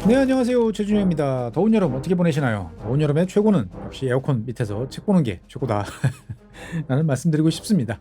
네, 안녕하세요. 최준영입니다. 더운 여름 어떻게 보내시나요? 더운 여름의 최고는 역시 에어컨 밑에서 책 보는 게 최고다 라는 말씀드리고 싶습니다.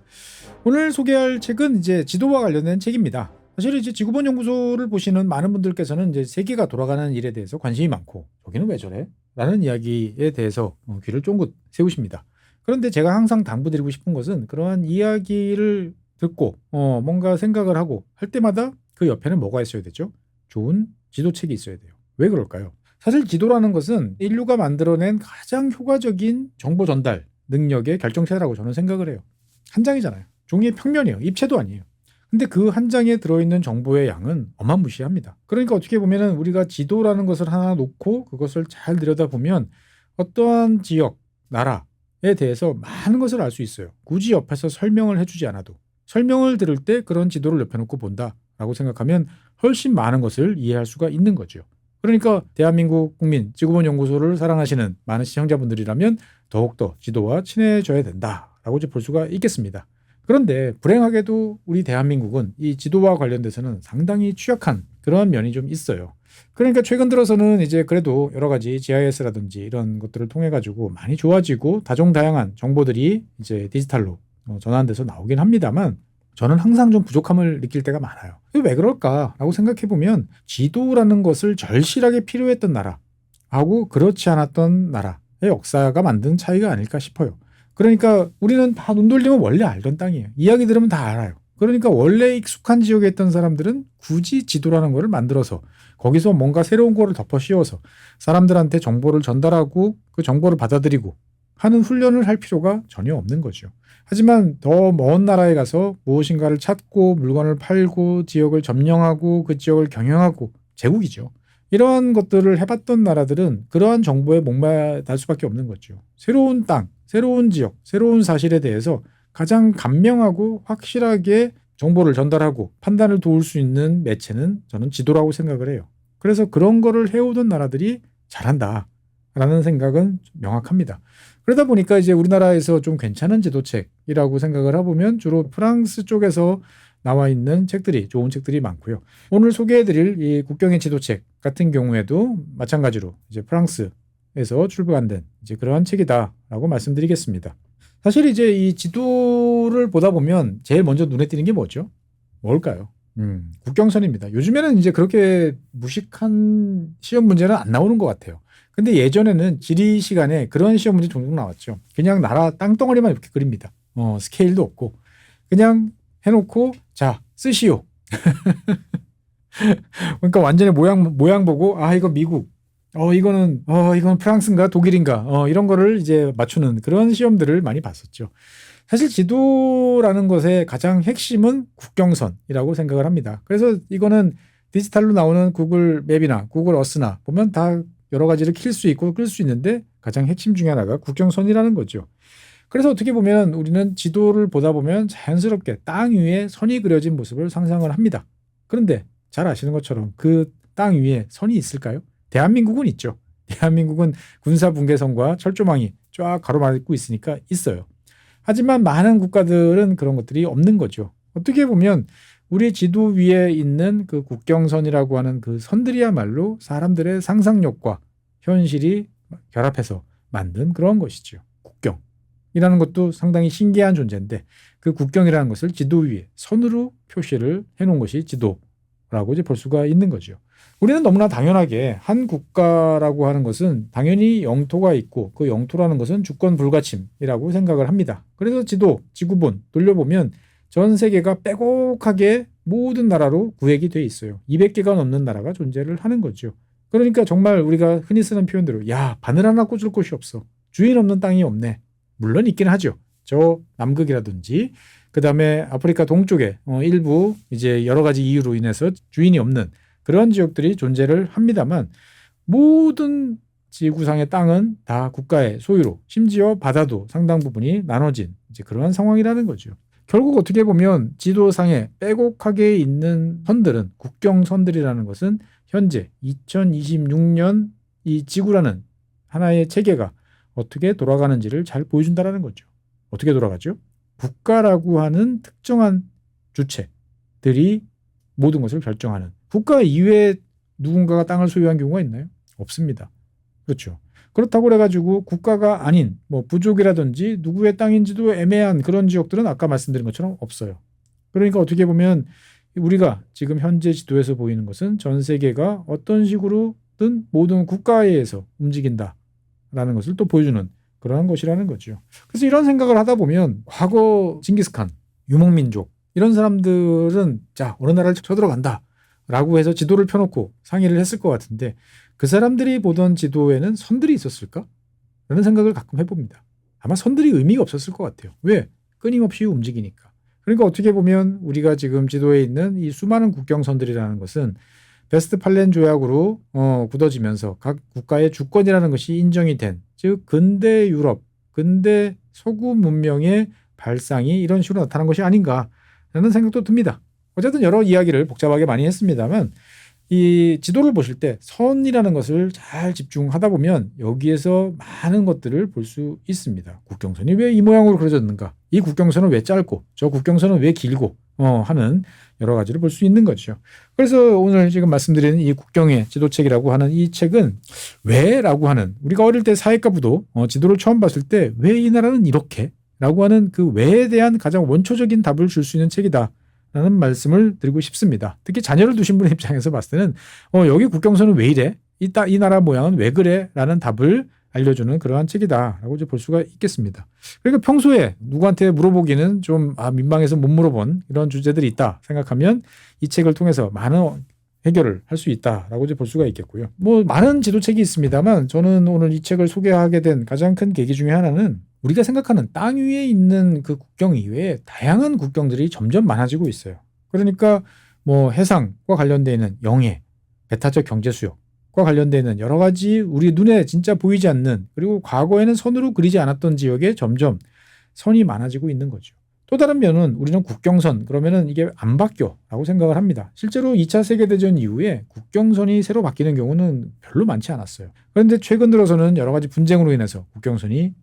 오늘 소개할 책은 이제 지도와 관련된 책입니다. 사실 이제 지구본 연구소를 보시는 많은 분들께서는 이제 세계가 돌아가는 일에 대해서 관심이 많고 저기는 왜 저래? 라는 이야기에 대해서 귀를 쫑긋 세우십니다. 그런데 제가 항상 당부드리고 싶은 것은 그러한 이야기를 듣고 뭔가 생각을 하고 할 때마다 그 옆에는 뭐가 있어야 되죠? 좋은 지도책이 있어야 돼요. 왜 그럴까요? 사실 지도라는 것은 인류가 만들어낸 가장 효과적인 정보 전달 능력의 결정체라고 저는 생각을 해요. 한 장이잖아요. 종이의 평면이에요. 입체도 아니에요. 근데 그 한 장에 들어있는 정보의 양은 어마무시합니다. 그러니까 어떻게 보면은 우리가 지도라는 것을 하나 놓고 그것을 잘 들여다보면 어떠한 지역, 나라에 대해서 많은 것을 알 수 있어요. 굳이 옆에서 설명을 해주지 않아도. 설명을 들을 때 그런 지도를 옆에 놓고 본다라고 생각하면 훨씬 많은 것을 이해할 수가 있는 거죠. 그러니까 대한민국 국민 지구본 연구소를 사랑하시는 많은 시청자분들이라면 더욱더 지도와 친해져야 된다라고 이제 볼 수가 있겠습니다. 그런데 불행하게도 우리 대한민국은 이 지도와 관련돼서는 상당히 취약한 그런 면이 좀 있어요. 그러니까 최근 들어서는 이제 그래도 여러 가지 GIS라든지 이런 것들을 통해 가지고 많이 좋아지고 다종다양한 정보들이 이제 디지털로 전환돼서 나오긴 합니다만 저는 항상 좀 부족함을 느낄 때가 많아요. 왜 그럴까라고 생각해 보면 지도라는 것을 절실하게 필요했던 나라하고 그렇지 않았던 나라의 역사가 만든 차이가 아닐까 싶어요. 그러니까 우리는 다 눈 돌리면 원래 알던 땅이에요. 이야기 들으면 다 알아요. 그러니까 원래 익숙한 지역에 있던 사람들은 굳이 지도라는 거를 만들어서 거기서 뭔가 새로운 거를 덮어 씌워서 사람들한테 정보를 전달하고 그 정보를 받아들이고 하는 훈련을 할 필요가 전혀 없는 거죠. 하지만 더 먼 나라에 가서 무엇인가를 찾고 물건을 팔고 지역을 점령하고 그 지역을 경영하고 제국이죠. 이러한 것들을 해봤던 나라들은 그러한 정보에 목마달 수밖에 없는 거죠. 새로운 땅, 새로운 지역, 새로운 사실에 대해서 가장 간명하고 확실하게 정보를 전달하고 판단을 도울 수 있는 매체는 저는 지도라고 생각을 해요. 그래서 그런 거를 해오던 나라들이 잘한다라는 생각은 명확합니다. 그러다 보니까 이제 우리나라에서 좀 괜찮은 지도책이라고 생각을 해보면 주로 프랑스 쪽에서 나와 있는 책들이 좋은 책들이 많고요. 오늘 소개해드릴 이 국경의 지도책 같은 경우에도 마찬가지로 이제 프랑스에서 출간된 이제 그러한 책이다라고 말씀드리겠습니다. 사실 이제 이 지도를 보다 보면 제일 먼저 눈에 띄는 게 뭐죠? 뭘까요? 국경선입니다. 요즘에는 이제 그렇게 무식한 시험 문제는 안 나오는 것 같아요. 근데 예전에는 지리 시간에 그런 시험 문제 종종 나왔죠. 그냥 나라 땅덩어리만 이렇게 그립니다. 스케일도 없고. 그냥 해놓고, 자, 쓰시오. 그러니까 완전히 모양 보고, 아, 이거 미국. 이건 프랑스인가 독일인가. 이런 거를 이제 맞추는 그런 시험들을 많이 봤었죠. 사실 지도라는 것의 가장 핵심은 국경선이라고 생각을 합니다. 그래서 이거는 디지털로 나오는 구글 맵이나 구글 어스나 보면 다 여러 가지를 킬 수 있고 끌 수 있는데 가장 핵심 중에 하나가 국경선이라는 거죠. 그래서 어떻게 보면 우리는 지도를 보다 보면 자연스럽게 땅 위에 선이 그려진 모습을 상상을 합니다. 그런데 잘 아시는 것처럼 그 땅 위에 선이 있을까요? 대한민국은 있죠. 대한민국은 군사분계선과 철조망이 쫙 가로막고 있으니까 있어요. 하지만 많은 국가들은 그런 것들이 없는 거죠. 어떻게 보면 우리 지도 위에 있는 그 국경선이라고 하는 그 선들이야말로 사람들의 상상력과 현실이 결합해서 만든 그런 것이죠. 국경이라는 것도 상당히 신기한 존재인데 그 국경이라는 것을 지도 위에 선으로 표시를 해놓은 것이 지도라고 이제 볼 수가 있는 거죠. 우리는 너무나 당연하게 한 국가라고 하는 것은 당연히 영토가 있고 그 영토라는 것은 주권 불가침이라고 생각을 합니다. 그래서 지구본 돌려보면 전 세계가 빼곡하게 모든 나라로 구획이 돼 있어요. 200개가 넘는 나라가 존재를 하는 거죠. 그러니까 정말 우리가 흔히 쓰는 표현대로 야, 바늘 하나 꽂을 곳이 없어. 주인 없는 땅이 없네. 물론 있긴 하죠. 저 남극이라든지 그다음에 아프리카 동쪽에 일부 이제 여러 가지 이유로 인해서 주인이 없는 그런 지역들이 존재를 합니다만 모든 지구상의 땅은 다 국가의 소유로 심지어 바다도 상당 부분이 나눠진 이제 그러한 상황이라는 거죠. 결국 어떻게 보면 지도상에 빼곡하게 있는 선들은 국경선들이라는 것은 현재 2026년 이 지구라는 하나의 체계가 어떻게 돌아가는지를 잘 보여준다는 거죠. 어떻게 돌아가죠? 국가라고 하는 특정한 주체들이 모든 것을 결정하는 국가 이외에 누군가가 땅을 소유한 경우가 있나요? 없습니다. 그렇죠. 그렇다고 그래가지고 국가가 아닌 뭐 부족이라든지 누구의 땅인지도 애매한 그런 지역들은 아까 말씀드린 것처럼 없어요. 그러니까 어떻게 보면 우리가 지금 현재 지도에서 보이는 것은 전 세계가 어떤 식으로든 모든 국가에 의해서 움직인다라는 것을 또 보여주는 그러한 것이라는 거죠. 그래서 이런 생각을 하다 보면 과거 징기스칸, 유목민족 이런 사람들은 자 어느 나라를 쳐들어간다 라고 해서 지도를 펴놓고 상의를 했을 것 같은데 그 사람들이 보던 지도에는 선들이 있었을까? 라는 생각을 가끔 해봅니다. 아마 선들이 의미가 없었을 것 같아요. 왜? 끊임없이 움직이니까. 그러니까 어떻게 보면 우리가 지금 지도에 있는 이 수많은 국경선들이라는 것은 베스트팔렌 조약으로 굳어지면서 각 국가의 주권이라는 것이 인정이 된, 즉 근대 유럽, 근대 서구 문명의 발상이 이런 식으로 나타난 것이 아닌가라는 생각도 듭니다. 어쨌든 여러 이야기를 복잡하게 많이 했습니다만 이 지도를 보실 때 선이라는 것을 잘 집중하다 보면 여기에서 많은 것들을 볼 수 있습니다. 국경선이 왜 이 모양으로 그려졌는가? 이 국경선은 왜 짧고 저 국경선은 왜 길고 하는 여러 가지를 볼 수 있는 거죠. 그래서 오늘 지금 말씀드린 이 국경의 지도책이라고 하는 이 책은 왜라고 하는 우리가 어릴 때 사회과부도 지도를 처음 봤을 때 왜 이 나라는 이렇게? 라고 하는 그 왜에 대한 가장 원초적인 답을 줄 수 있는 책이다. 라는 말씀을 드리고 싶습니다. 특히 자녀를 두신 분의 입장에서 봤을 때는 여기 국경선은 왜 이래? 이 나라 모양은 왜 그래? 라는 답을 알려주는 그러한 책이다라고 이제 볼 수가 있겠습니다. 그러니까 평소에 누구한테 물어보기는 좀 민망해서 못 물어본 이런 주제들이 있다 생각하면 이 책을 통해서 많은 해결을 할 수 있다라고 이제 볼 수가 있겠고요. 뭐 많은 지도책이 있습니다만 저는 오늘 이 책을 소개하게 된 가장 큰 계기 중에 하나는 우리가 생각하는 땅 위에 있는 그 국경 이외에 다양한 국경들이 점점 많아지고 있어요. 그러니까 뭐 해상과 관련되어 있는 영해, 배타적 경제 수역과 관련되어 있는 여러 가지 우리 눈에 진짜 보이지 않는 그리고 과거에는 선으로 그리지 않았던 지역에 점점 선이 많아지고 있는 거죠. 또 다른 면은 우리는 국경선 그러면은 이게 안 바뀌어라고 생각을 합니다. 실제로 2차 세계대전 이후에 국경선이 새로 바뀌는 경우는 별로 많지 않았어요. 그런데 최근 들어서는 여러 가지 분쟁으로 인해서 국경선이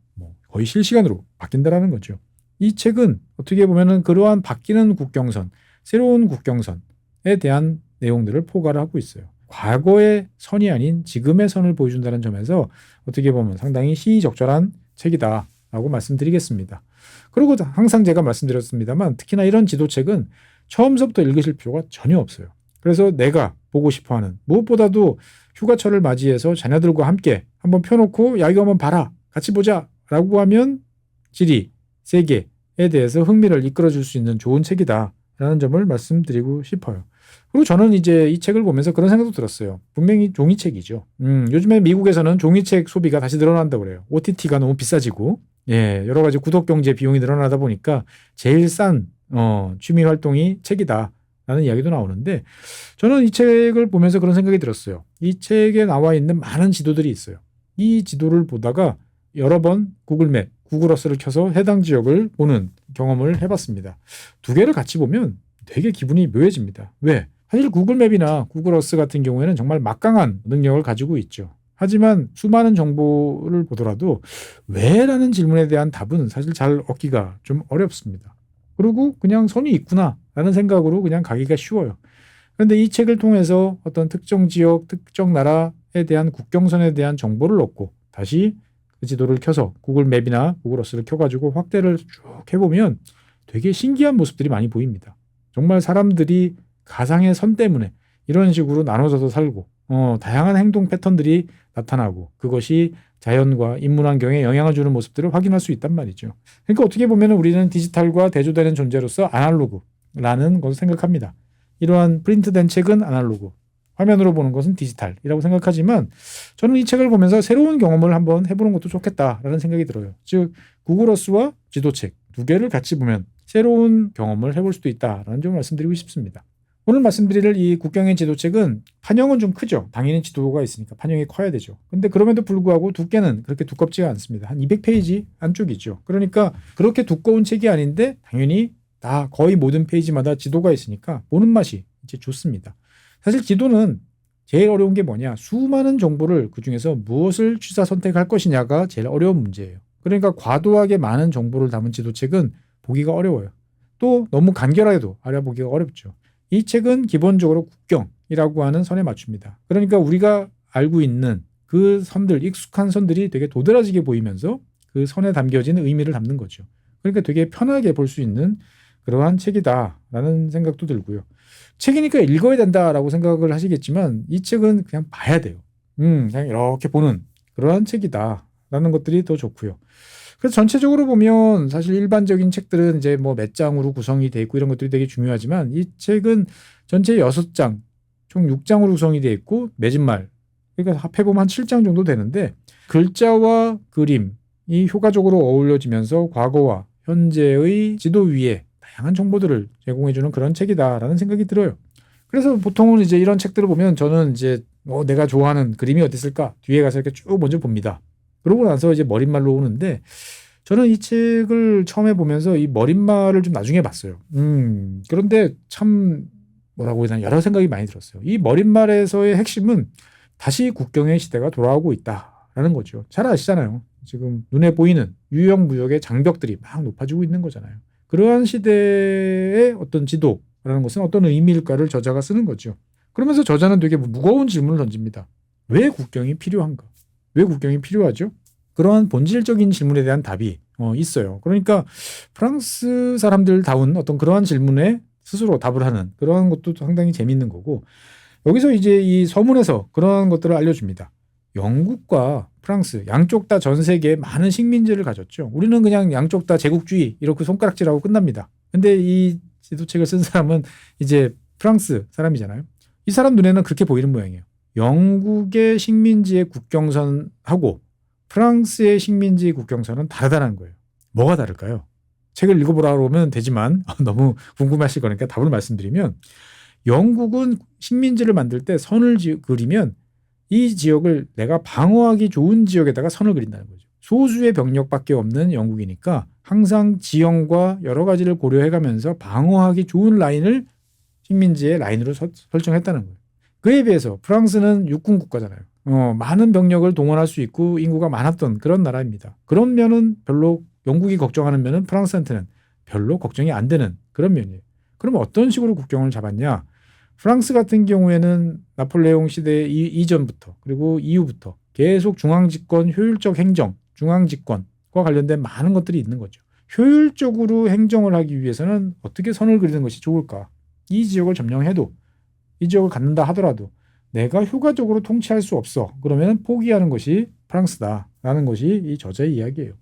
거의 실시간으로 바뀐다라는 거죠. 이 책은 어떻게 보면은 그러한 바뀌는 국경선, 새로운 국경선에 대한 내용들을 포괄을 하고 있어요. 과거의 선이 아닌 지금의 선을 보여준다는 점에서 어떻게 보면 상당히 시의적절한 책이다라고 말씀드리겠습니다. 그리고 항상 제가 말씀드렸습니다만 특히나 이런 지도책은 처음서부터 읽으실 필요가 전혀 없어요. 그래서 내가 보고 싶어하는 무엇보다도 휴가철을 맞이해서 자녀들과 함께 한번 펴놓고 야 이거 한번 봐라 같이 보자 라고 하면 지리, 세계에 대해서 흥미를 이끌어줄 수 있는 좋은 책이다라는 점을 말씀드리고 싶어요. 그리고 저는 이제 이 책을 보면서 그런 생각도 들었어요. 분명히 종이책이죠. 요즘에 미국에서는 종이책 소비가 다시 늘어난다고 그래요. OTT가 너무 비싸지고 여러 가지 구독 경제 비용이 늘어나다 보니까 제일 싼 취미 활동이 책이다라는 이야기도 나오는데 저는 이 책을 보면서 그런 생각이 들었어요. 이 책에 나와 있는 많은 지도들이 있어요. 이 지도를 보다가 여러 번 구글맵, 구글어스를 켜서 해당 지역을 보는 경험을 해봤습니다. 두 개를 같이 보면 되게 기분이 묘해집니다. 왜? 사실 구글맵이나 구글어스 같은 경우에는 정말 막강한 능력을 가지고 있죠. 하지만 수많은 정보를 보더라도 왜라는 질문에 대한 답은 사실 잘 얻기가 좀 어렵습니다. 그리고 그냥 선이 있구나라는 생각으로 그냥 가기가 쉬워요. 그런데 이 책을 통해서 어떤 특정 지역, 특정 나라에 대한 국경선에 대한 정보를 얻고 다시 그 지도를 켜서 구글맵이나 구글어스를 켜가지고 확대를 쭉 해보면 되게 신기한 모습들이 많이 보입니다. 정말 사람들이 가상의 선 때문에 이런 식으로 나눠져서 살고 다양한 행동 패턴들이 나타나고 그것이 자연과 인문환경에 영향을 주는 모습들을 확인할 수 있단 말이죠. 그러니까 어떻게 보면 우리는 디지털과 대조되는 존재로서 아날로그라는 것을 생각합니다. 이러한 프린트된 책은 아날로그, 화면으로 보는 것은 디지털이라고 생각하지만 저는 이 책을 보면서 새로운 경험을 한번 해보는 것도 좋겠다라는 생각이 들어요. 즉 구글어스와 지도책 두 개를 같이 보면 새로운 경험을 해볼 수도 있다라는 점을 말씀드리고 싶습니다. 오늘 말씀드릴 이 국경의 지도책은 판형은 좀 크죠. 당연히 지도가 있으니까 판형이 커야 되죠. 근데 그럼에도 불구하고 두께는 그렇게 두껍지가 않습니다. 한 200페이지 안쪽이죠. 그러니까 그렇게 두꺼운 책이 아닌데 당연히 다 거의 모든 페이지마다 지도가 있으니까 보는 맛이 이제 좋습니다. 사실 지도는 제일 어려운 게 뭐냐? 수많은 정보를 그중에서 무엇을 취사 선택할 것이냐가 제일 어려운 문제예요. 그러니까 과도하게 많은 정보를 담은 지도책은 보기가 어려워요. 또 너무 간결하게도 알아보기가 어렵죠. 이 책은 기본적으로 국경이라고 하는 선에 맞춥니다. 그러니까 우리가 알고 있는 그 선들, 익숙한 선들이 되게 도드라지게 보이면서 그 선에 담겨진 의미를 담는 거죠. 그러니까 되게 편하게 볼 수 있는 그러한 책이다라는 생각도 들고요. 책이니까 읽어야 된다라고 생각을 하시겠지만 이 책은 그냥 봐야 돼요. 그냥 이렇게 보는 그러한 책이다라는 것들이 더 좋고요. 그래서 전체적으로 보면 사실 일반적인 책들은 이제 뭐 몇 장으로 구성이 돼 있고 이런 것들이 되게 중요하지만 이 책은 전체 6장, 총 6장으로 구성이 돼 있고 매진말, 그러니까 합해보면 한 7장 정도 되는데 글자와 그림이 효과적으로 어우러지면서 과거와 현재의 지도 위에 다양한 정보들을 제공해주는 그런 책이다라는 생각이 들어요. 그래서 보통은 이제 이런 책들을 보면 저는 이제 내가 좋아하는 그림이 어디 있을까 뒤에 가서 이렇게 쭉 먼저 봅니다. 그러고 나서 이제 머릿말로 오는데 저는 이 책을 처음에 보면서 이 머릿말을 좀 나중에 봤어요. 그런데 참 뭐라고 해야 되나 여러 생각이 많이 들었어요. 이 머릿말에서의 핵심은 다시 국경의 시대가 돌아오고 있다라는 거죠. 잘 아시잖아요. 지금 눈에 보이는 유형무역의 장벽들이 막 높아지고 있는 거잖아요. 그러한 시대의 어떤 지도라는 것은 어떤 의미일까를 저자가 쓰는 거죠. 그러면서 저자는 되게 무거운 질문을 던집니다. 왜 국경이 필요한가? 왜 국경이 필요하죠? 그러한 본질적인 질문에 대한 답이 있어요. 그러니까 프랑스 사람들다운 어떤 그러한 질문에 스스로 답을 하는 그러한 것도 상당히 재미있는 거고 여기서 이제 이 서문에서 그러한 것들을 알려줍니다. 영국과 프랑스 양쪽 다 전 세계에 많은 식민지를 가졌죠. 우리는 그냥 양쪽 다 제국주의 이렇게 손가락질하고 끝납니다. 근데 이 지도책을 쓴 사람은 이제 프랑스 사람이잖아요. 이 사람 눈에는 그렇게 보이는 모양이에요. 영국의 식민지의 국경선하고 프랑스의 식민지 국경선은 다르다는 거예요. 뭐가 다를까요? 책을 읽어보라고 하면 되지만 너무 궁금하실 거니까 답을 말씀드리면 영국은 식민지를 만들 때 선을 그리면 이 지역을 내가 방어하기 좋은 지역에다가 선을 그린다는 거죠. 소수의 병력밖에 없는 영국이니까 항상 지형과 여러 가지를 고려해가면서 방어하기 좋은 라인을 식민지의 라인으로 설정했다는 거예요. 그에 비해서 프랑스는 육군 국가잖아요. 많은 병력을 동원할 수 있고 인구가 많았던 그런 나라입니다. 그런 면은 별로 영국이 걱정하는 면은 프랑스한테는 별로 걱정이 안 되는 그런 면이에요. 그럼 어떤 식으로 국경을 잡았냐? 프랑스 같은 경우에는 나폴레옹 시대 이전부터 그리고 이후부터 계속 중앙집권, 효율적 행정, 중앙집권과 관련된 많은 것들이 있는 거죠. 효율적으로 행정을 하기 위해서는 어떻게 선을 그리는 것이 좋을까? 이 지역을 점령해도 이 지역을 갖는다 하더라도 내가 효과적으로 통치할 수 없어. 그러면 포기하는 것이 프랑스다라는 것이 이 저자의 이야기예요.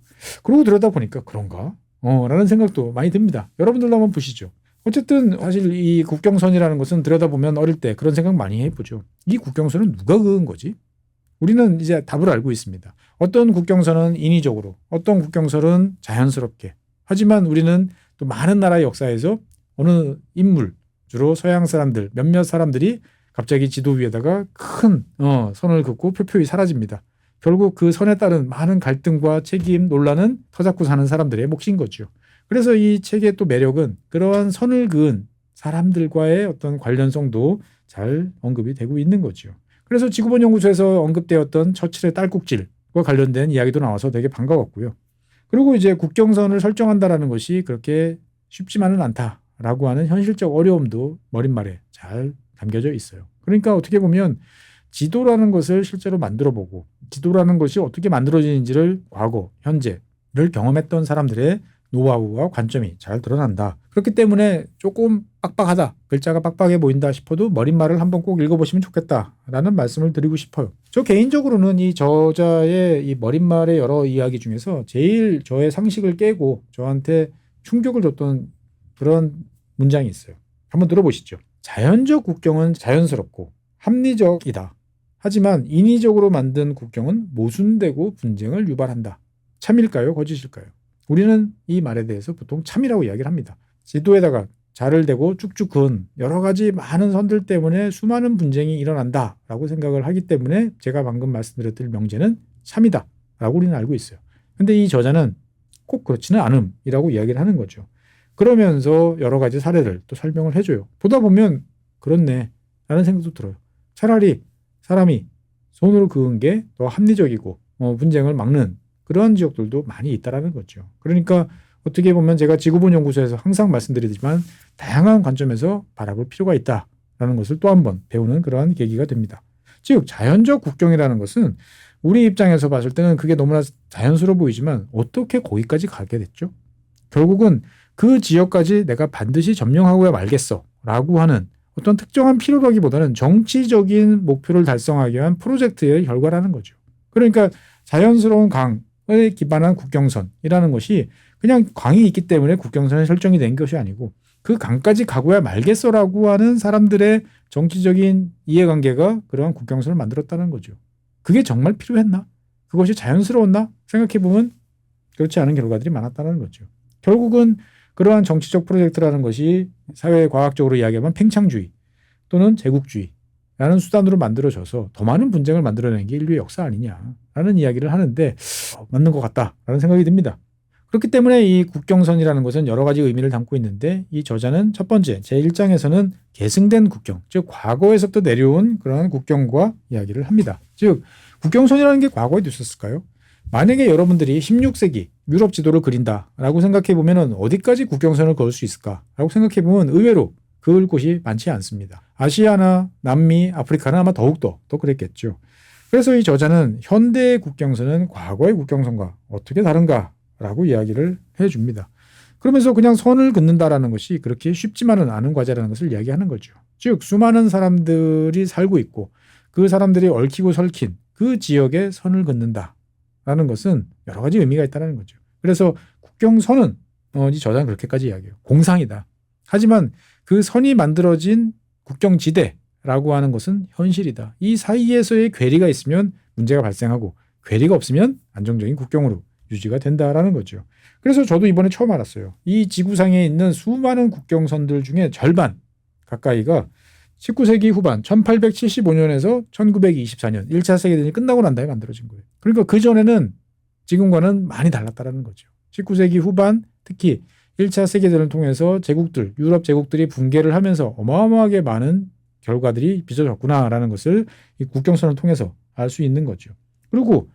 그러고 들여다보니까 그런가? 라는 생각도 많이 듭니다. 여러분들도 한번 보시죠. 어쨌든 사실 이 국경선이라는 것은 들여다보면 어릴 때 그런 생각 많이 해보죠. 이 국경선은 누가 그은 거지? 우리는 이제 답을 알고 있습니다. 어떤 국경선은 인위적으로, 어떤 국경선은 자연스럽게. 하지만 우리는 또 많은 나라의 역사에서 어느 인물, 주로 서양 사람들, 몇몇 사람들이 갑자기 지도 위에다가 큰 선을 긋고 표표히 사라집니다. 결국 그 선에 따른 많은 갈등과 책임, 논란은 터잡고 사는 사람들의 몫인 거죠. 그래서 이 책의 또 매력은 그러한 선을 그은 사람들과의 어떤 관련성도 잘 언급이 되고 있는 거죠. 그래서 지구본연구소에서 언급되었던 처칠의 딸꾹질과 관련된 이야기도 나와서 되게 반가웠고요. 그리고 이제 국경선을 설정한다라는 것이 그렇게 쉽지만은 않다라고 하는 현실적 어려움도 머릿말에 잘 담겨져 있어요. 그러니까 어떻게 보면 지도라는 것을 실제로 만들어보고 지도라는 것이 어떻게 만들어지는지를 과거, 현재를 경험했던 사람들의 노하우와 관점이 잘 드러난다. 그렇기 때문에 조금 빡빡하다, 글자가 빡빡해 보인다 싶어도 머릿말을 한번 꼭 읽어보시면 좋겠다라는 말씀을 드리고 싶어요. 저 개인적으로는 이 저자의 이 머릿말의 여러 이야기 중에서 제일 저의 상식을 깨고 저한테 충격을 줬던 그런 문장이 있어요. 한번 들어보시죠. 자연적 국경은 자연스럽고 합리적이다. 하지만 인위적으로 만든 국경은 모순되고 분쟁을 유발한다. 참일까요? 거짓일까요? 우리는 이 말에 대해서 보통 참이라고 이야기를 합니다. 지도에다가 자를 대고 쭉쭉 그은 여러 가지 많은 선들 때문에 수많은 분쟁이 일어난다라고 생각을 하기 때문에 제가 방금 말씀드렸던 명제는 참이다라고 우리는 알고 있어요. 근데 이 저자는 꼭 그렇지는 않음이라고 이야기를 하는 거죠. 그러면서 여러 가지 사례를 또 설명을 해줘요. 보다 보면 그렇네 라는 생각도 들어요. 차라리 사람이 손으로 그은 게 더 합리적이고 분쟁을 막는 그러한 지역들도 많이 있다라는 거죠. 그러니까 어떻게 보면 제가 지구본 연구소에서 항상 말씀드리지만 다양한 관점에서 바라볼 필요가 있다라는 것을 또 한 번 배우는 그러한 계기가 됩니다. 즉 자연적 국경이라는 것은 우리 입장에서 봤을 때는 그게 너무나 자연스러워 보이지만 어떻게 거기까지 가게 됐죠? 결국은 그 지역까지 내가 반드시 점령하고야 말겠어 라고 하는 어떤 특정한 필요라기보다는 정치적인 목표를 달성하기 위한 프로젝트의 결과라는 거죠. 그러니까 자연스러운 강에 기반한 국경선이라는 것이 그냥 강이 있기 때문에 국경선이 설정이 된 것이 아니고 그 강까지 가고야 말겠어라고 하는 사람들의 정치적인 이해관계가 그러한 국경선을 만들었다는 거죠. 그게 정말 필요했나? 그것이 자연스러웠나? 생각해보면 그렇지 않은 결과들이 많았다는 거죠. 결국은 그러한 정치적 프로젝트라는 것이 사회과학적으로 이야기하면 팽창주의 또는 제국주의라는 수단으로 만들어져서 더 많은 분쟁을 만들어낸 게 인류의 역사 아니냐라는 이야기를 하는데 맞는 것 같다라는 생각이 듭니다. 그렇기 때문에 이 국경선이라는 것은 여러 가지 의미를 담고 있는데 이 저자는 첫 번째 제1장에서는 계승된 국경, 즉 과거에서부터 내려온 그러한 국경과 이야기를 합니다. 즉 국경선이라는 게 과거에도 있었을까요? 만약에 여러분들이 16세기 유럽 지도를 그린다라고 생각해보면 어디까지 국경선을 그을 수 있을까라고 생각해보면 의외로 그을 곳이 많지 않습니다. 아시아나 남미, 아프리카는 아마 더욱더 더 그랬겠죠. 그래서 이 저자는 현대의 국경선은 과거의 국경선과 어떻게 다른가라고 이야기를 해줍니다. 그러면서 그냥 선을 긋는다라는 것이 그렇게 쉽지만은 않은 과제라는 것을 이야기하는 거죠. 즉 수많은 사람들이 살고 있고 그 사람들이 얽히고 설킨 그 지역에 선을 긋는다. 라는 것은 여러 가지 의미가 있다는 거죠. 그래서 국경선은 이 저자는 그렇게까지 이야기해요. 공상이다. 하지만 그 선이 만들어진 국경지대라고 하는 것은 현실이다. 이 사이에서의 괴리가 있으면 문제가 발생하고 괴리가 없으면 안정적인 국경으로 유지가 된다라는 거죠. 그래서 저도 이번에 처음 알았어요. 이 지구상에 있는 수많은 국경선들 중에 절반 가까이가 19세기 후반 1875년에서 1924년 1차 세계대전이 끝나고 난 다음에 만들어진 거예요. 그러니까 그전에는 지금과는 많이 달랐다는 거죠. 19세기 후반 특히 1차 세계대전을 통해서 제국들, 유럽 제국들이 붕괴를 하면서 어마어마하게 많은 결과들이 빚어졌구나라는 것을 이 국경선을 통해서 알 수 있는 거죠. 그리고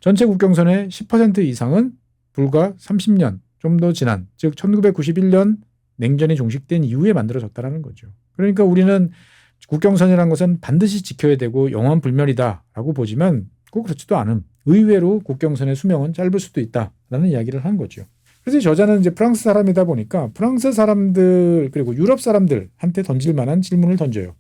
전체 국경선의 10% 이상은 불과 30년 좀 더 지난, 즉 1991년 냉전이 종식된 이후에 만들어졌다는 거죠. 그러니까 우리는 국경선이라는 것은 반드시 지켜야 되고 영원불멸이다라고 보지만 꼭 그렇지도 않음. 의외로 국경선의 수명은 짧을 수도 있다라는 이야기를 한 거죠. 그래서 저자는 이제 프랑스 사람이다 보니까 프랑스 사람들 그리고 유럽 사람들한테 던질 만한 질문을 던져요.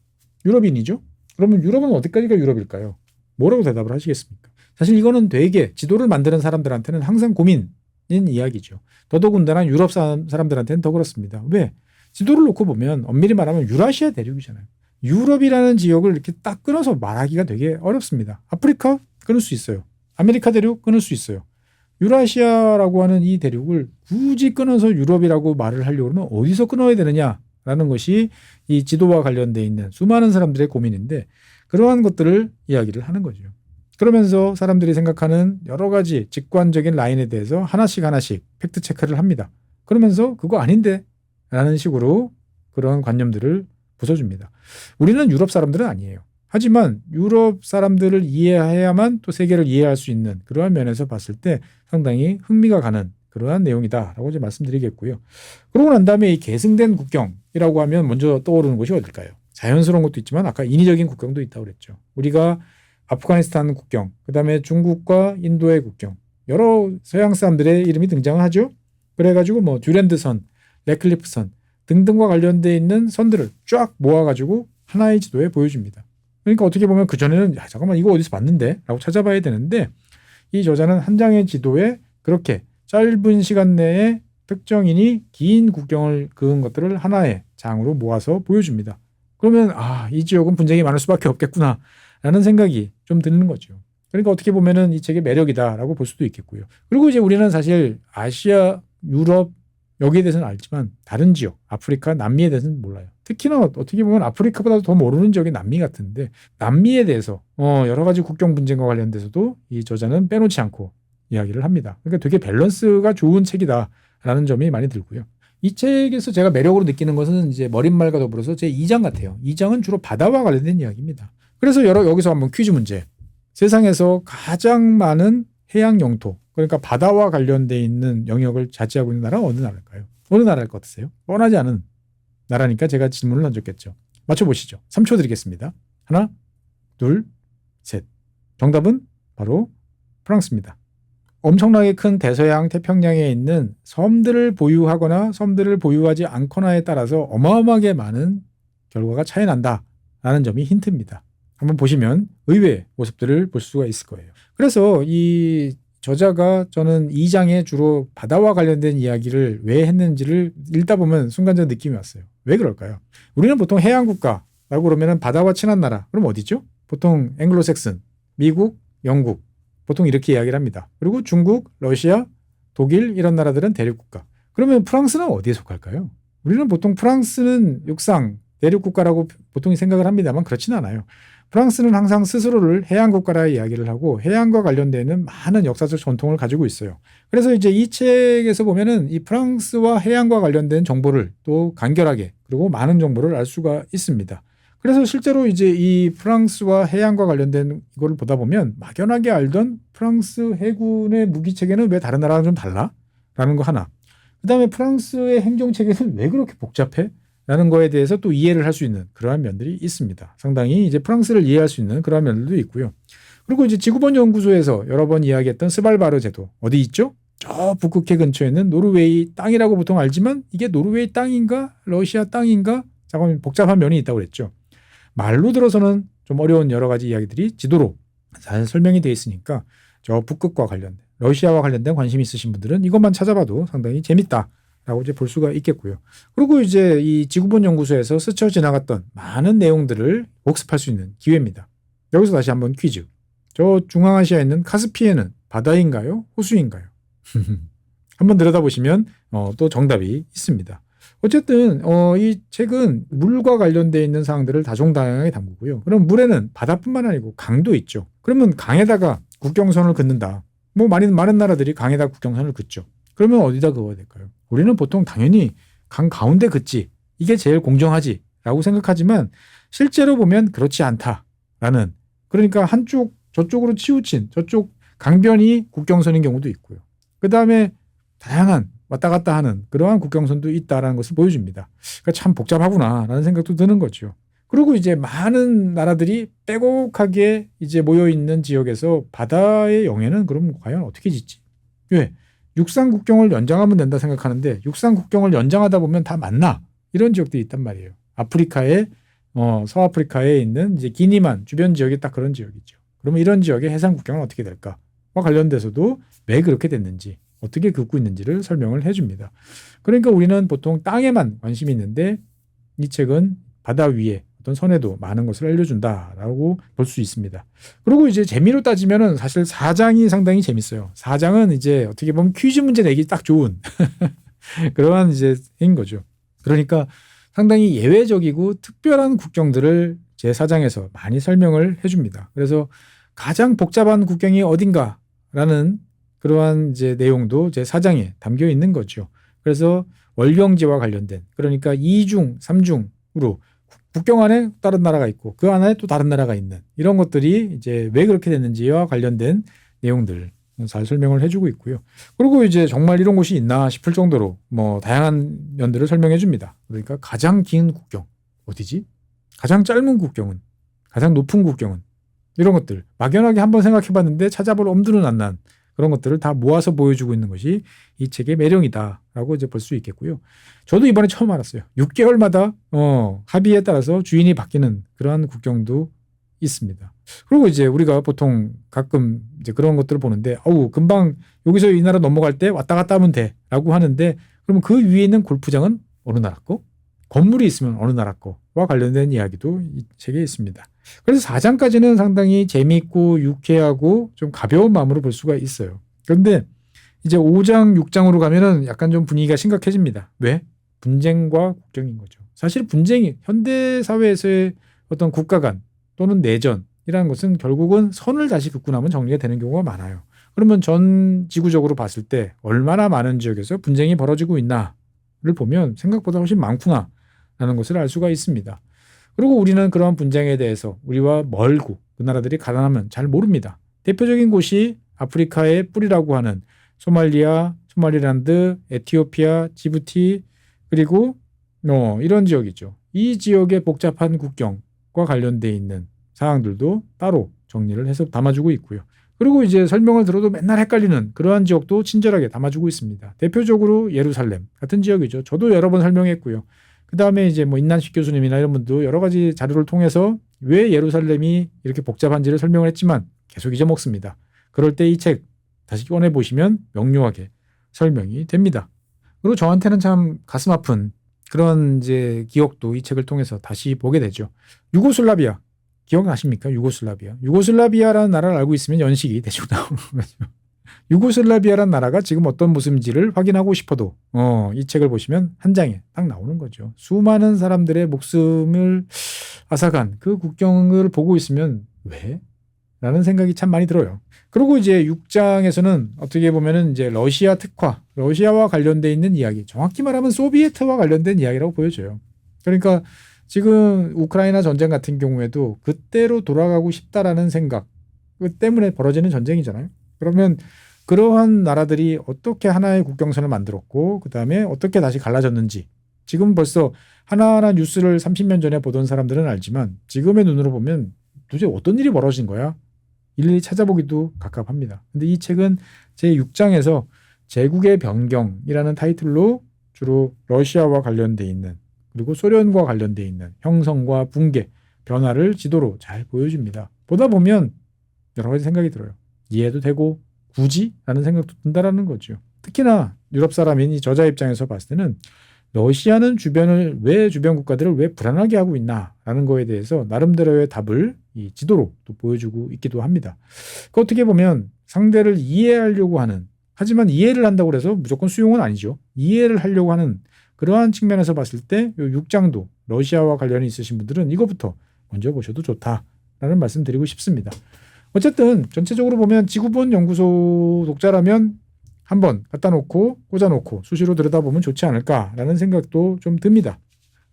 유럽인이죠? 그러면 유럽은 어디까지가 유럽일까요? 뭐라고 대답을 하시겠습니까? 사실 이거는 되게 지도를 만드는 사람들한테는 항상 고민인 이야기죠. 더더군다나 유럽 사람들한테는 더 그렇습니다. 왜? 지도를 놓고 보면 엄밀히 말하면 유라시아 대륙이잖아요. 유럽이라는 지역을 이렇게 딱 끊어서 말하기가 되게 어렵습니다. 아프리카 끊을 수 있어요. 아메리카 대륙 끊을 수 있어요. 유라시아라고 하는 이 대륙을 굳이 끊어서 유럽이라고 말을 하려고 하면 어디서 끊어야 되느냐라는 것이 이 지도와 관련돼 있는 수많은 사람들의 고민인데 그러한 것들을 이야기를 하는 거죠. 그러면서 사람들이 생각하는 여러 가지 직관적인 라인에 대해서 하나씩 팩트 체크를 합니다. 그러면서 그거 아닌데 라는 식으로 그런 관념들을 부숴줍니다. 우리는 유럽 사람들은 아니에요. 하지만 유럽 사람들을 이해해야만 또 세계를 이해할 수 있는 그러한 면에서 봤을 때 상당히 흥미가 가는 그러한 내용이다라고 이제 말씀드리겠고요. 그러고 난 다음에 이 계승된 국경이라고 하면 먼저 떠오르는 곳이 어딜까요? 자연스러운 것도 있지만 아까 인위적인 국경도 있다고 그랬죠. 우리가 아프가니스탄 국경, 그다음에 중국과 인도의 국경, 여러 서양 사람들의 이름이 등장을 하죠. 그래가지고 뭐 듀랜드선, 레클리프선 등등과 관련돼 있는 선들을 쫙 모아가지고 하나의 지도에 보여줍니다. 그러니까 어떻게 보면 그전에는 야 잠깐만 이거 어디서 봤는데? 라고 찾아봐야 되는데 이 저자는 한 장의 지도에 그렇게 짧은 시간 내에 특정인이 긴 국경을 그은 것들을 하나의 장으로 모아서 보여줍니다. 그러면 이 지역은 분쟁이 많을 수밖에 없겠구나 라는 생각이 좀 드는 거죠. 그러니까 어떻게 보면은 이 책의 매력이다라고 볼 수도 있겠고요. 그리고 이제 우리는 사실 아시아, 유럽 여기에 대해서는 알지만 다른 지역, 아프리카, 남미에 대해서는 몰라요. 특히나 어떻게 보면 아프리카보다도 더 모르는 지역이 남미 같은데 남미에 대해서 여러 가지 국경 분쟁과 관련돼서도 이 저자는 빼놓지 않고 이야기를 합니다. 그러니까 되게 밸런스가 좋은 책이다라는 점이 많이 들고요. 이 책에서 제가 매력으로 느끼는 것은 이제 머릿말과 더불어서 제 2장 같아요. 2장은 주로 바다와 관련된 이야기입니다. 그래서 여기서 한번 퀴즈 문제. 세상에서 가장 많은 해양 영토, 그러니까 바다와 관련돼 있는 영역을 차지하고 있는 나라가 어느 나라일까요? 어느 나라일 것 같으세요? 뻔하지 않은 나라니까 제가 질문을 던졌겠죠. 맞춰보시죠. 3초 드리겠습니다. 하나, 둘, 셋. 정답은 바로 프랑스입니다. 엄청나게 큰 대서양 태평양에 있는 섬들을 보유하거나 섬들을 보유하지 않거나에 따라서 어마어마하게 많은 결과가 차이 난다라는 점이 힌트입니다. 한번 보시면 의외의 모습들을 볼 수가 있을 거예요. 그래서 이 저자가 저는 2장에 주로 바다와 관련된 이야기를 왜 했는지를 읽다 보면 순간적인 느낌이 왔어요. 왜 그럴까요? 우리는 보통 해양국가라고 그러면 바다와 친한 나라. 그럼 어디죠? 보통 앵글로색슨, 미국, 영국 보통 이렇게 이야기를 합니다. 그리고 중국, 러시아, 독일 이런 나라들은 대륙국가. 그러면 프랑스는 어디에 속할까요? 우리는 보통 프랑스는 육상, 대륙국가라고 보통 생각을 합니다만 그렇지는 않아요. 프랑스는 항상 스스로를 해양국가라 이야기를 하고 해양과 관련되는 많은 역사적 전통을 가지고 있어요. 그래서 이제 이 책에서 보면은 이 프랑스와 해양과 관련된 정보를 또 간결하게 그리고 많은 정보를 알 수가 있습니다. 그래서 실제로 이제 이 프랑스와 해양과 관련된 이거를 보다 보면 막연하게 알던 프랑스 해군의 무기 체계는 왜 다른 나라랑 좀 달라? 라는 거 하나. 그다음에 프랑스의 행정 체계는 왜 그렇게 복잡해? 라는 거에 대해서 또 이해를 할 수 있는 그러한 면들이 있습니다. 상당히 이제 프랑스를 이해할 수 있는 그러한 면들도 있고요. 그리고 이제 지구본 연구소에서 여러 번 이야기했던 스발바르 제도 어디 있죠? 저 북극해 근처에 있는 노르웨이 땅이라고 보통 알지만 이게 노르웨이 땅인가 러시아 땅인가 잠깐 복잡한 면이 있다고 그랬죠. 말로 들어서는 좀 어려운 여러 가지 이야기들이 지도로 잘 설명이 되어 있으니까 저 북극과 관련된 러시아와 관련된 관심 있으신 분들은 이것만 찾아봐도 상당히 재밌다라고 이제 볼 수가 있겠고요. 그리고 이제 이 지구본 연구소에서 스쳐 지나갔던 많은 내용들을 복습할 수 있는 기회입니다. 여기서 다시 한번 퀴즈. 저 중앙아시아에 있는 카스피해는 바다인가요? 호수인가요? 한번 들여다보시면 또 정답이 있습니다. 어쨌든 이 책은 물과 관련되어 있는 사항들을 다종다양하게 담그고요. 그럼 물에는 바다뿐만 아니고 강도 있죠. 그러면 강에다가 국경선을 긋는다. 뭐 많은 나라들이 강에다 국경선을 긋죠. 그러면 어디다 그어야 될까요? 우리는 보통 당연히 강 가운데 긋지. 이게 제일 공정하지라고 생각하지만 실제로 보면 그렇지 않다라는 그러니까 한쪽 저쪽으로 치우친 저쪽 강변이 국경선인 경우도 있고요. 그다음에 다양한 왔다 갔다 하는 그러한 국경선도 있다라는 것을 보여줍니다. 그러니까 참 복잡하구나라는 생각도 드는 거죠. 그리고 이제 많은 나라들이 빼곡하게 이제 모여 있는 지역에서 바다의 영해는 그럼 과연 어떻게 짓지? 왜? 육상 국경을 연장하면 된다 생각하는데 육상 국경을 연장하다 보면 다 맞나? 이런 지역들이 있단 말이에요. 아프리카에 서아프리카에 있는 이제 기니만 주변 지역이 딱 그런 지역이죠. 그러면 이런 지역의 해상 국경은 어떻게 될까? 와 관련돼서도 왜 그렇게 됐는지 어떻게 긋고 있는지를 설명을 해줍니다. 그러니까 우리는 보통 땅에만 관심이 있는데 이 책은 바다 위에 어떤 선에도 많은 것을 알려준다라고 볼 수 있습니다. 그리고 이제 재미로 따지면은 사실 4장이 상당히 재밌어요. 4장은 이제 어떻게 보면 퀴즈 문제 내기 딱 좋은 그러한 이제 인 거죠. 그러니까 상당히 예외적이고 특별한 국경들을 제 4장에서 많이 설명을 해줍니다. 그래서 가장 복잡한 국경이 어딘가라는 그러한 이제 내용도 제 4장에 담겨 있는 거죠. 그래서 월경지와 관련된 그러니까 2중, 3중으로 국경 안에 다른 나라가 있고 그 안에 또 다른 나라가 있는 이런 것들이 이제 왜 그렇게 됐는지와 관련된 내용들 잘 설명을 해주고 있고요. 그리고 이제 정말 이런 곳이 있나 싶을 정도로 뭐 다양한 면들을 설명해 줍니다. 그러니까 가장 긴 국경 어디지? 가장 짧은 국경은? 가장 높은 국경은? 이런 것들 막연하게 한번 생각해 봤는데 찾아볼 엄두는 안 난 그런 것들을 다 모아서 보여주고 있는 것이 이 책의 매력이다라고 이제 볼 수 있겠고요. 저도 이번에 처음 알았어요. 6개월마다 합의에 따라서 주인이 바뀌는 그러한 국경도 있습니다. 그리고 이제 우리가 보통 가끔 이제 그런 것들을 보는데, 금방 여기서 이 나라 넘어갈 때 왔다 갔다 하면 돼라고 하는데, 그러면 그 위에 있는 골프장은 어느 나라 거? 건물이 있으면 어느 나라 거와 관련된 이야기도 이 책에 있습니다. 그래서 4장까지는 상당히 재미있고 유쾌하고 좀 가벼운 마음으로 볼 수가 있어요. 그런데 이제 5장, 6장으로 가면은 약간 좀 분위기가 심각해집니다. 왜? 분쟁과 국경인 거죠. 사실 분쟁이 현대 사회에서의 어떤 국가 간 또는 내전이라는 것은 결국은 선을 다시 긋고 나면 정리가 되는 경우가 많아요. 그러면 전 지구적으로 봤을 때 얼마나 많은 지역에서 분쟁이 벌어지고 있나를 보면 생각보다 훨씬 많구나라는 것을 알 수가 있습니다. 그리고 우리는 그러한 분쟁에 대해서 우리와 멀고 그 나라들이 가난하면 잘 모릅니다. 대표적인 곳이 아프리카의 뿌리라고 하는 소말리아, 소말리란드, 에티오피아, 지부티 그리고 이런 지역이죠. 이 지역의 복잡한 국경과 관련돼 있는 사항들도 따로 정리를 해서 담아주고 있고요. 그리고 이제 설명을 들어도 맨날 헷갈리는 그러한 지역도 친절하게 담아주고 있습니다. 대표적으로 예루살렘 같은 지역이죠. 저도 여러 번 설명했고요. 그 다음에 이제 뭐 인난식 교수님이나 이런 분도 여러 가지 자료를 통해서 왜 예루살렘이 이렇게 복잡한지를 설명을 했지만 계속 잊어먹습니다. 그럴 때 이 책 다시 꺼내 보시면 명료하게 설명이 됩니다. 그리고 저한테는 참 가슴 아픈 그런 이제 기억도 이 책을 통해서 다시 보게 되죠. 유고슬라비아 기억나십니까? 유고슬라비아라는 나라를 알고 있으면 연식이 대충 나오는 거죠. 유고슬라비아라는 나라가 지금 어떤 모습인지를 확인하고 싶어도 이 책을 보시면 한 장에 딱 나오는 거죠. 수많은 사람들의 목숨을 앗아간 그 국경을 보고 있으면 왜? 라는 생각이 참 많이 들어요. 그리고 이제 6장에서는 어떻게 보면은 이제 러시아 특화, 러시아와 관련돼 있는 이야기, 정확히 말하면 소비에트와 관련된 이야기라고 보여져요. 그러니까 지금 우크라이나 전쟁 같은 경우에도 그때로 돌아가고 싶다라는 생각 때문에 벌어지는 전쟁이잖아요. 그러면 그러한 나라들이 어떻게 하나의 국경선을 만들었고 그 다음에 어떻게 다시 갈라졌는지 지금 벌써 하나하나 뉴스를 30년 전에 보던 사람들은 알지만 지금의 눈으로 보면 도대체 어떤 일이 벌어진 거야? 일일이 찾아보기도 갑갑합니다. 근데 이 책은 제6장에서 제국의 변경이라는 타이틀로 주로 러시아와 관련돼 있는 그리고 소련과 관련돼 있는 형성과 붕괴, 변화를 지도로 잘 보여줍니다. 보다 보면 여러 가지 생각이 들어요. 이해도 되고 굳이? 라는 생각도 든다라는 거죠. 특히나 유럽 사람인 이 저자 입장에서 봤을 때는 러시아는 주변 국가들을 왜 불안하게 하고 있나라는 거에 대해서 나름대로의 답을 이 지도로 또 보여주고 있기도 합니다. 그 어떻게 보면 상대를 이해하려고 하는 하지만 이해를 한다고 해서 무조건 수용은 아니죠. 이해를 하려고 하는 그러한 측면에서 봤을 때 이 6장도 러시아와 관련이 있으신 분들은 이거부터 먼저 보셔도 좋다라는 말씀 드리고 싶습니다. 어쨌든 전체적으로 보면 지구본 연구소 독자라면 한번 갖다 놓고 꽂아놓고 수시로 들여다보면 좋지 않을까라는 생각도 좀 듭니다.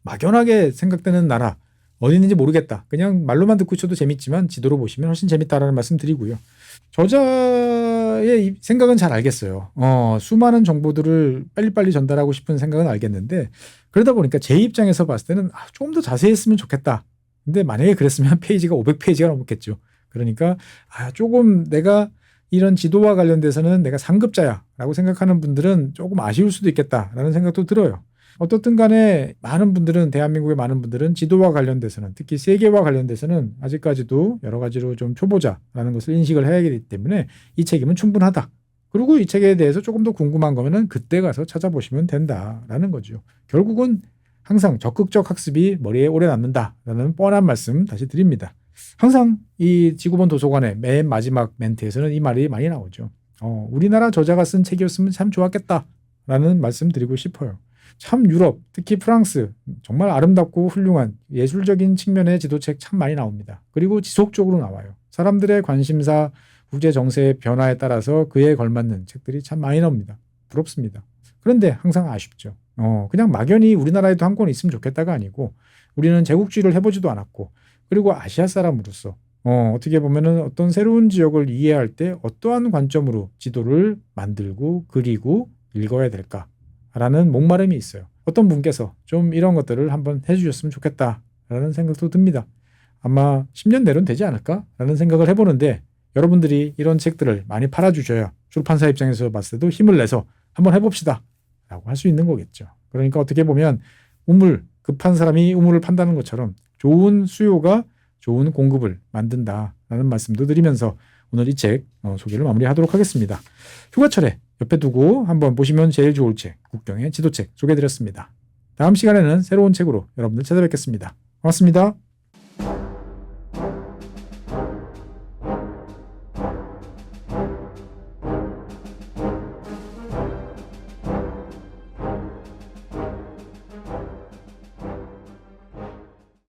막연하게 생각되는 나라 어디 있는지 모르겠다. 그냥 말로만 듣고 있어도 재밌지만 지도로 보시면 훨씬 재밌다라는 말씀 드리고요. 저자의 생각은 잘 알겠어요. 수많은 정보들을 빨리빨리 전달하고 싶은 생각은 알겠는데 그러다 보니까 제 입장에서 봤을 때는 좀 더 자세히 했으면 좋겠다. 근데 만약에 그랬으면 페이지가 500페이지가 넘었겠죠. 그러니까 조금 내가 이런 지도와 관련돼서는 내가 상급자야 라고 생각하는 분들은 조금 아쉬울 수도 있겠다라는 생각도 들어요. 어떻든 간에 많은 분들은 대한민국의 많은 분들은 지도와 관련돼서는 특히 세계와 관련돼서는 아직까지도 여러 가지로 좀 초보자라는 것을 인식을 해야 하기 때문에 이 책임은 충분하다. 그리고 이 책에 대해서 조금 더 궁금한 거면은 그때 가서 찾아보시면 된다라는 거죠. 결국은 항상 적극적 학습이 머리에 오래 남는다라는 뻔한 말씀 다시 드립니다. 항상 이 지구본 도서관의 맨 마지막 멘트에서는 이 말이 많이 나오죠. 우리나라 저자가 쓴 책이었으면 참 좋았겠다라는 말씀 드리고 싶어요. 참 유럽, 특히 프랑스 정말 아름답고 훌륭한 예술적인 측면의 지도책 참 많이 나옵니다. 그리고 지속적으로 나와요. 사람들의 관심사, 국제 정세의 변화에 따라서 그에 걸맞는 책들이 참 많이 나옵니다. 부럽습니다. 그런데 항상 아쉽죠. 그냥 막연히 우리나라에도 한 권 있으면 좋겠다가 아니고 우리는 제국주의를 해보지도 않았고 그리고 아시아 사람으로서 어떻게 보면은 어떤 새로운 지역을 이해할 때 어떠한 관점으로 지도를 만들고 그리고 읽어야 될까라는 목마름이 있어요. 어떤 분께서 좀 이런 것들을 한번 해주셨으면 좋겠다라는 생각도 듭니다. 아마 10년 내로는 되지 않을까라는 생각을 해보는데 여러분들이 이런 책들을 많이 팔아주셔야 출판사 입장에서 봤을 때도 힘을 내서 한번 해봅시다 라고 할 수 있는 거겠죠. 그러니까 어떻게 보면 급한 사람이 우물을 판다는 것처럼 좋은 수요가 좋은 공급을 만든다라는 말씀도 드리면서 오늘 이 책 소개를 마무리하도록 하겠습니다. 휴가철에 옆에 두고 한번 보시면 제일 좋을 책, 국경의 지도책 소개해드렸습니다. 다음 시간에는 새로운 책으로 여러분들 찾아뵙겠습니다. 고맙습니다.